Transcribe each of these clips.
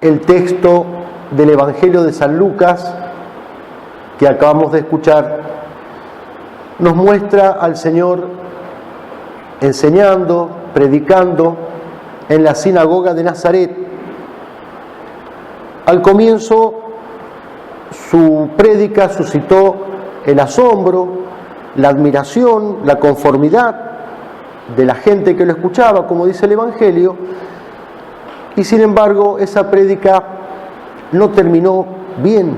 el texto del Evangelio de San Lucas que acabamos de escuchar nos muestra al Señor enseñando, predicando en la sinagoga de Nazaret. Al comienzo, su prédica suscitó el asombro, la admiración, la conformidad de la gente que lo escuchaba, como dice el Evangelio, y sin embargo esa prédica no terminó bien,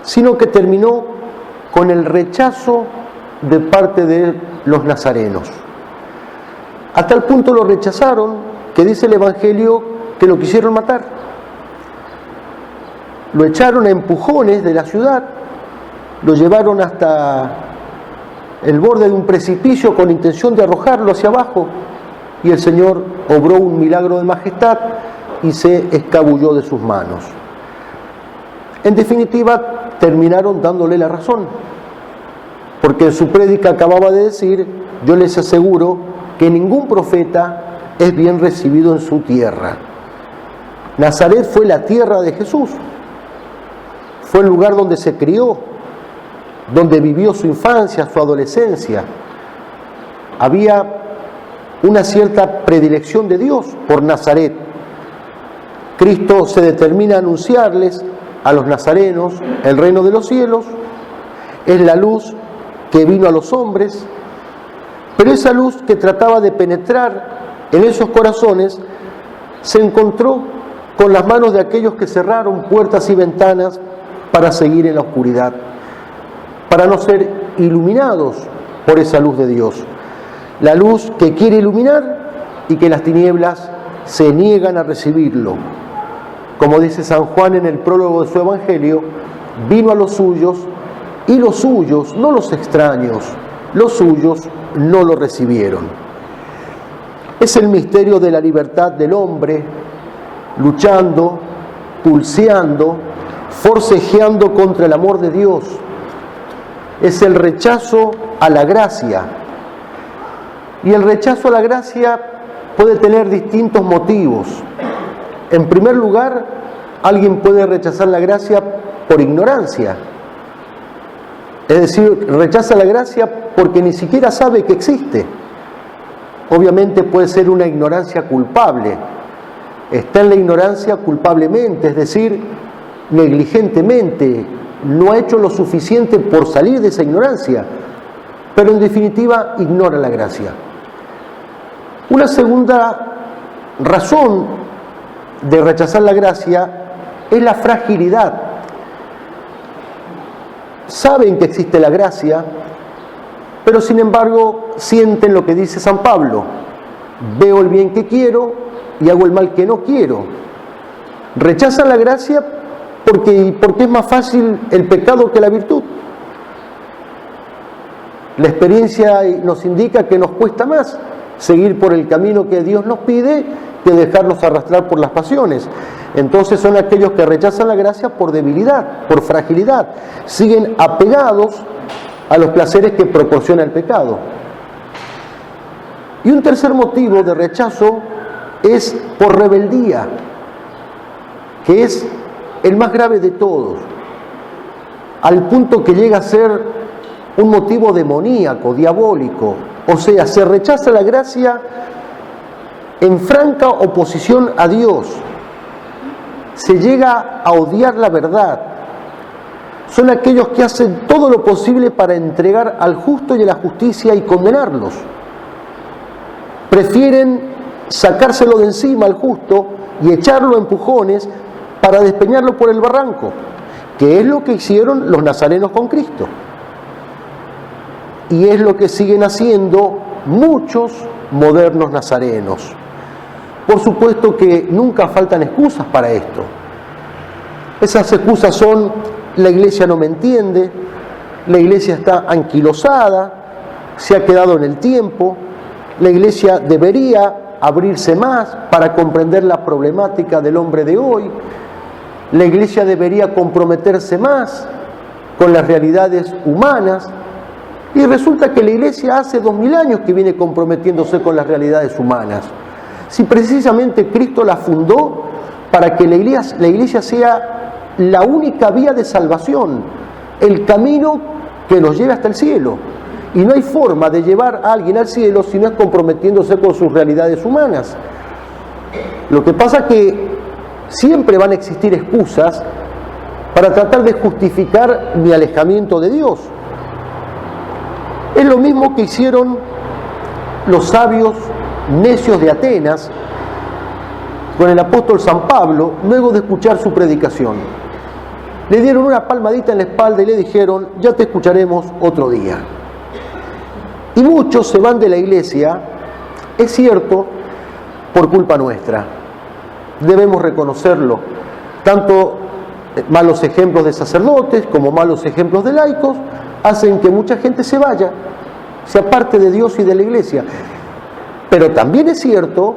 sino que terminó con el rechazo de parte de los nazarenos. A tal punto lo rechazaron que dice el Evangelio que lo quisieron matar. Lo echaron a empujones de la ciudad, lo llevaron hasta el borde de un precipicio con intención de arrojarlo hacia abajo, y el Señor obró un milagro de majestad y se escabulló de sus manos. En definitiva, terminaron dándole la razón, porque en su prédica acababa de decir: yo les aseguro que ningún profeta es bien recibido en su tierra. Nazaret fue la tierra de Jesús, fue el lugar donde se crió, donde vivió su infancia, su adolescencia. Había una cierta predilección de Dios por Nazaret. Cristo se determina a anunciarles a los nazarenos el reino de los cielos, es la luz que vino a los hombres, pero esa luz que trataba de penetrar en esos corazones se encontró con las manos de aquellos que cerraron puertas y ventanas para seguir en la oscuridad, para no ser iluminados por esa luz de Dios. La luz que quiere iluminar y que las tinieblas se niegan a recibirlo. Como dice San Juan en el prólogo de su Evangelio, vino a los suyos y los suyos, no los extraños, los suyos no lo recibieron. Es el misterio de la libertad del hombre, luchando, pulseando, forcejeando contra el amor de Dios. Es el rechazo a la gracia. Y el rechazo a la gracia puede tener distintos motivos. En primer lugar, alguien puede rechazar la gracia por ignorancia. Es decir, rechaza la gracia porque ni siquiera sabe que existe. Obviamente puede ser una ignorancia culpable. Está en la ignorancia culpablemente, es decir, negligentemente. No ha hecho lo suficiente por salir de esa ignorancia, pero en definitiva ignora la gracia. Una segunda razón de rechazar la gracia es la fragilidad. Saben que existe la gracia, pero sin embargo sienten lo que dice San Pablo: veo el bien que quiero y hago el mal que no quiero. Rechazan la gracia porque es más fácil el pecado que la virtud. La experiencia nos indica que nos cuesta más seguir por el camino que Dios nos pide que dejarnos arrastrar por las pasiones. Entonces son aquellos que rechazan la gracia por debilidad, por fragilidad. Siguen apegados a los placeres que proporciona el pecado. Y un tercer motivo de rechazo es por rebeldía, que es el más grave de todos, al punto que llega a ser un motivo demoníaco, diabólico. O sea, se rechaza la gracia en franca oposición a Dios. Se llega a odiar la verdad. Son aquellos que hacen todo lo posible para entregar al justo y a la justicia y condenarlos. Prefieren sacárselo de encima al justo y echarlo a empujones para despeñarlo por el barranco, que es lo que hicieron los nazarenos con Cristo. Y es lo que siguen haciendo muchos modernos nazarenos. Por supuesto que nunca faltan excusas para esto. Esas excusas son: la iglesia no me entiende, la iglesia está anquilosada, se ha quedado en el tiempo, la iglesia debería abrirse más para comprender la problemática del hombre de hoy, la iglesia debería comprometerse más con las realidades humanas. Y resulta que la iglesia hace 2000 años que viene comprometiéndose con las realidades humanas. Si precisamente Cristo la fundó para que la iglesia sea la única vía de salvación, el camino que nos lleve hasta el cielo. Y no hay forma de llevar a alguien al cielo si no es comprometiéndose con sus realidades humanas. Lo que pasa es que siempre van a existir excusas para tratar de justificar mi alejamiento de Dios. Es lo mismo que hicieron los sabios necios de Atenas con el apóstol San Pablo luego de escuchar su predicación. Le dieron una palmadita en la espalda y le dijeron: ya te escucharemos otro día. Y muchos se van de la iglesia, es cierto, por culpa nuestra. Debemos reconocerlo. Tanto malos ejemplos de sacerdotes como malos ejemplos de laicos hacen que mucha gente se vaya, se aparte de Dios y de la iglesia. Pero también es cierto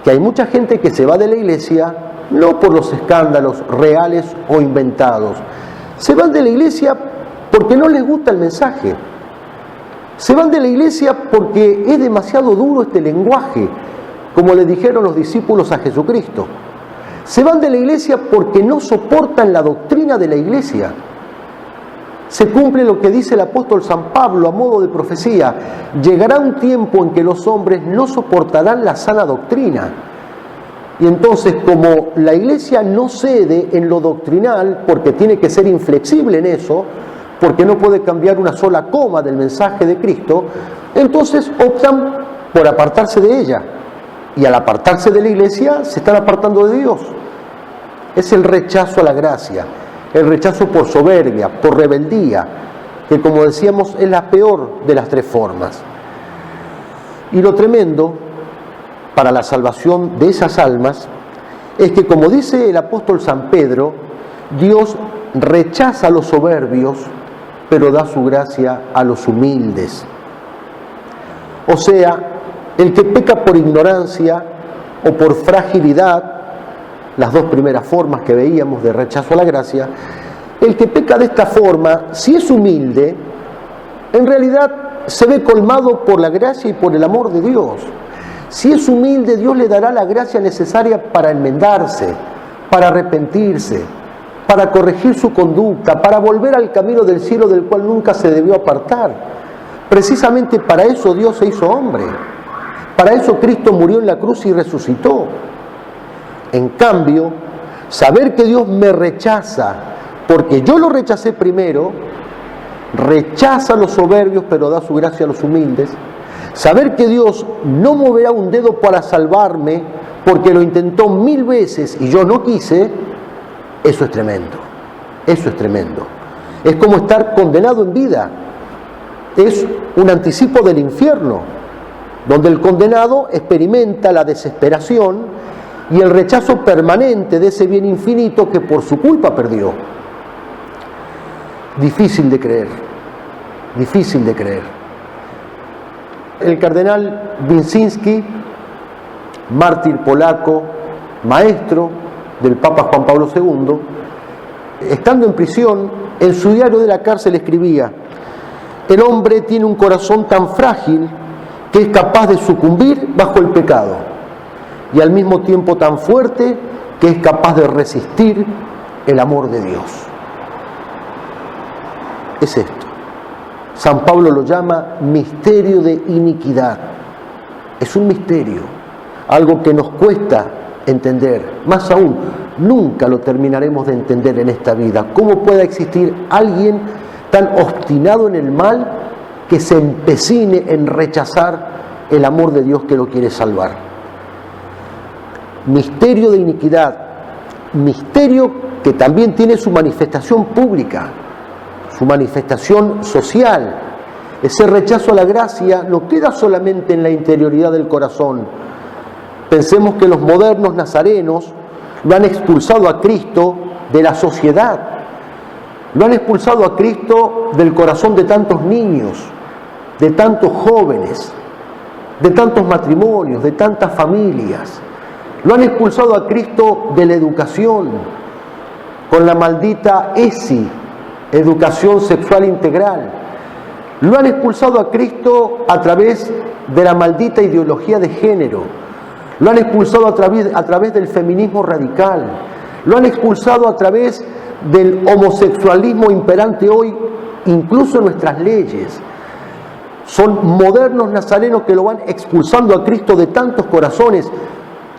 que hay mucha gente que se va de la iglesia no por los escándalos reales o inventados. Se van de la iglesia porque no les gusta el mensaje. Se van de la iglesia porque es demasiado duro este lenguaje, como le dijeron los discípulos a Jesucristo. Se van de la iglesia porque no soportan la doctrina de la iglesia. Se cumple lo que dice el apóstol San Pablo a modo de profecía: llegará un tiempo en que los hombres no soportarán la sana doctrina. Y entonces, como la iglesia no cede en lo doctrinal, porque tiene que ser inflexible en eso, porque no puede cambiar una sola coma del mensaje de Cristo, entonces optan por apartarse de ella. Y al apartarse de la iglesia, se están apartando de Dios. Es el rechazo a la gracia, el rechazo por soberbia, por rebeldía, que, como decíamos, es la peor de las tres formas. Y lo tremendo para la salvación de esas almas es que, como dice el apóstol San Pedro, Dios rechaza a los soberbios, pero da su gracia a los humildes. O sea, el que peca por ignorancia o por fragilidad, las dos primeras formas que veíamos de rechazo a la gracia, el que peca de esta forma, si es humilde, en realidad se ve colmado por la gracia y por el amor de Dios. Si es humilde, Dios le dará la gracia necesaria para enmendarse, para arrepentirse, para corregir su conducta, para volver al camino del cielo del cual nunca se debió apartar. Precisamente para eso Dios se hizo hombre. Para eso Cristo murió en la cruz y resucitó. En cambio, saber que Dios me rechaza porque yo lo rechacé primero, rechaza a los soberbios pero da su gracia a los humildes. Saber que Dios no moverá un dedo para salvarme porque lo intentó 1000 veces y yo no quise, eso es tremendo. Eso es tremendo. Es como estar condenado en vida. Es un anticipo del infierno, donde el condenado experimenta la desesperación y el rechazo permanente de ese bien infinito que por su culpa perdió. Difícil de creer, difícil de creer. El cardenal Winczynski, mártir polaco, maestro del Papa Juan Pablo II, estando en prisión, en su diario de la cárcel escribía: el hombre tiene un corazón tan frágil que es capaz de sucumbir bajo el pecado, y al mismo tiempo tan fuerte que es capaz de resistir el amor de Dios. Es esto. San Pablo lo llama misterio de iniquidad. Es un misterio, algo que nos cuesta entender. Más aún, nunca lo terminaremos de entender en esta vida. ¿Cómo puede existir alguien tan obstinado en el mal que se empecine en rechazar el amor de Dios que lo quiere salvar? Misterio de iniquidad, misterio que también tiene su manifestación pública, su manifestación social. Ese rechazo a la gracia no queda solamente en la interioridad del corazón. Pensemos que los modernos nazarenos lo han expulsado a Cristo de la sociedad, lo han expulsado a Cristo del corazón de tantos niños, de tantos jóvenes, de tantos matrimonios, de tantas familias. Lo han expulsado a Cristo de la educación, con la maldita ESI, educación sexual integral. Lo han expulsado a Cristo a través de la maldita ideología de género. lo han expulsado a través del feminismo radical, lo han expulsado a través del homosexualismo imperante hoy, incluso en nuestras leyes. Son modernos nazarenos que lo van expulsando a Cristo de tantos corazones.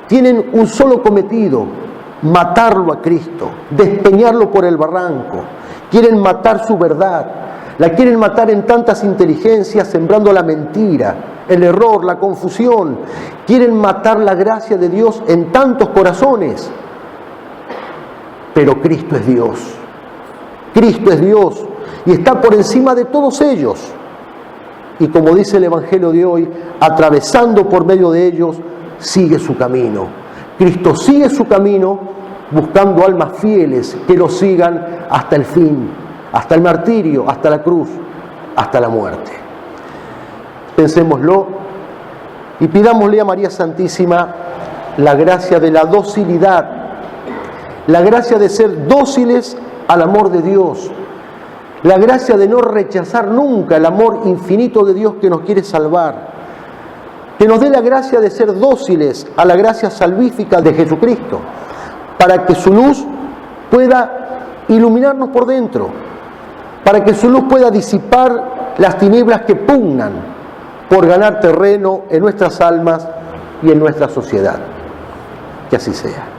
Tienen un solo cometido: matarlo a Cristo, despeñarlo por el barranco. Quieren matar su verdad, la quieren matar en tantas inteligencias, sembrando la mentira, el error, la confusión. Quieren matar la gracia de Dios en tantos corazones. Pero Cristo es Dios. Cristo es Dios y está por encima de todos ellos. Y como dice el Evangelio de hoy, atravesando por medio de ellos, sigue su camino. Cristo sigue su camino buscando almas fieles que lo sigan hasta el fin, hasta el martirio, hasta la cruz, hasta la muerte. Pensémoslo y pidámosle a María Santísima la gracia de la docilidad, la gracia de ser dóciles al amor de Dios, la gracia de no rechazar nunca el amor infinito de Dios que nos quiere salvar, que nos dé la gracia de ser dóciles a la gracia salvífica de Jesucristo, para que su luz pueda iluminarnos por dentro, para que su luz pueda disipar las tinieblas que pugnan por ganar terreno en nuestras almas y en nuestra sociedad. Que así sea.